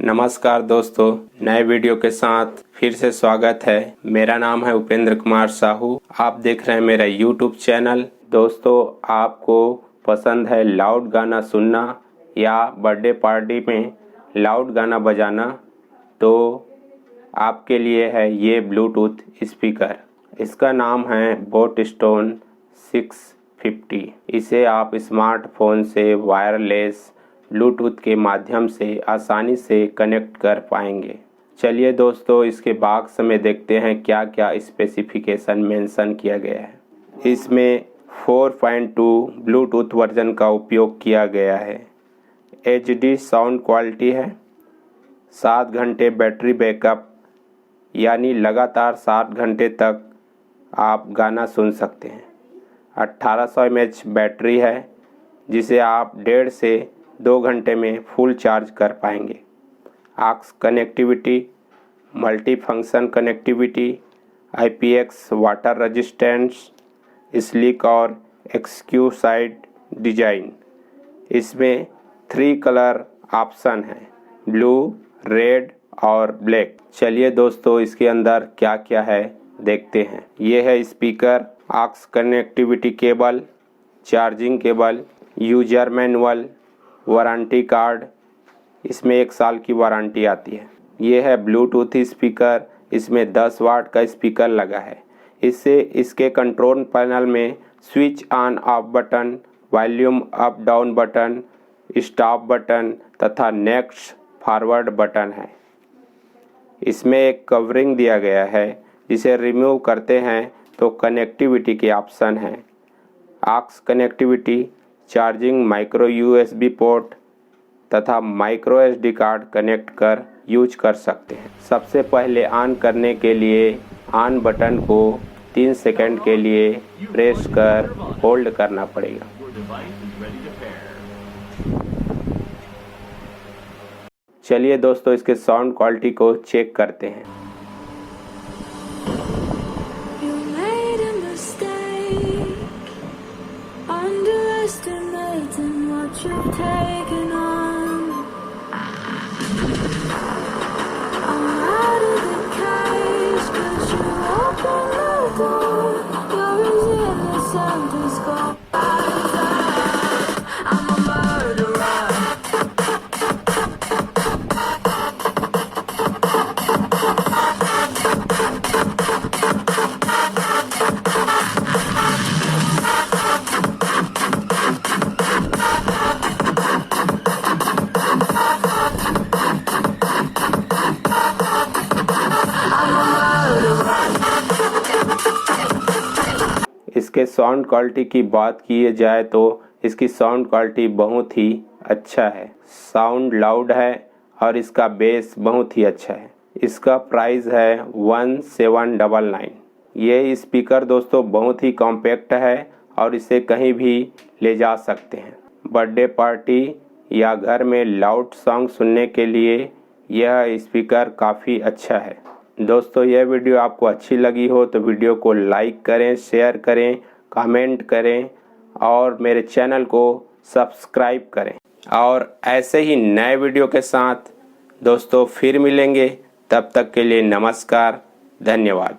नमस्कार दोस्तों, नए वीडियो के साथ फिर से स्वागत है। मेरा नाम है उपेंद्र कुमार साहू। आप देख रहे हैं मेरा YouTube चैनल। दोस्तों, आपको पसंद है लाउड गाना सुनना या बर्थडे पार्टी में लाउड गाना बजाना, तो आपके लिए है ये ब्लूटूथ स्पीकर। इसका नाम है बोट स्टोन 650। इसे आप स्मार्टफोन से वायरलेस ब्लूटूथ के माध्यम से आसानी से कनेक्ट कर पाएंगे। चलिए दोस्तों, इसके बॉक्स में देखते हैं क्या क्या स्पेसिफिकेशन मेंशन किया गया है। इसमें 4.2 ब्लूटूथ वर्जन का उपयोग किया गया है। HD साउंड क्वालिटी है। 7 घंटे बैटरी बैकअप, यानी लगातार 7 घंटे तक आप गाना सुन सकते हैं। 1800 mAh बैटरी है, जिसे आप 1.5 से 2 घंटे में फुल चार्ज कर पाएंगे। AUX connectivity, multi function connectivity, IPX water resistance, sleek और एक्सक्यूसाइड डिजाइन। इसमें 3 कलर ऑप्शन है, ब्लू, रेड और ब्लैक। चलिए दोस्तों, इसके अंदर क्या क्या है देखते हैं। ये है speaker, AUX connectivity cable, charging cable, user manual, warranty card. इसमें 1 साल की वारंटी आती है। ये है ब्लूटूथ स्पीकर। इसमें 10 वाट का स्पीकर लगा है। इसके कंट्रोल पैनल में switch on off button, volume up down button, stop button तथा नेक्स्ट फॉरवर्ड बटन है। इसमें एक कवरिंग दिया गया है, जिसे रिमूव करते हैं तो कनेक्टिविटी के ऑप्शन हैं। AUX connectivity, charging, micro USB port तथा माइक्रो SD कार्ड कनेक्ट कर यूज कर सकते हैं। सबसे पहले ऑन करने के लिए ऑन बटन को 3 सेकंड के लिए प्रेस कर होल्ड करना पड़ेगा। चलिए दोस्तों, इसके साउंड क्वालिटी को चेक करते हैं। You've taken on. I'm out of the cage, 'cause you open the door. You're as innocent as gold. I'm a murderer. इसके साउंड क्वालिटी की बात की जाए तो इसकी साउंड क्वालिटी बहुत ही अच्छा है। साउंड लाउड है और इसका बेस बहुत ही अच्छा है। इसका प्राइस है 1799। ये स्पीकर दोस्तों बहुत ही कॉम्पैक्ट है और इसे कहीं भी ले जा सकते हैं। बर्थडे पार्टी या घर में लाउड सॉन्ग सुनने के लिए यह स्पीकर काफ़ी अच्छा है। दोस्तों, यह वीडियो आपको अच्छी लगी हो तो वीडियो को लाइक करें, शेयर करें, कमेंट करें और मेरे चैनल को सब्सक्राइब करें। और ऐसे ही नए वीडियो के साथ दोस्तों फिर मिलेंगे। तब तक के लिए नमस्कार, धन्यवाद।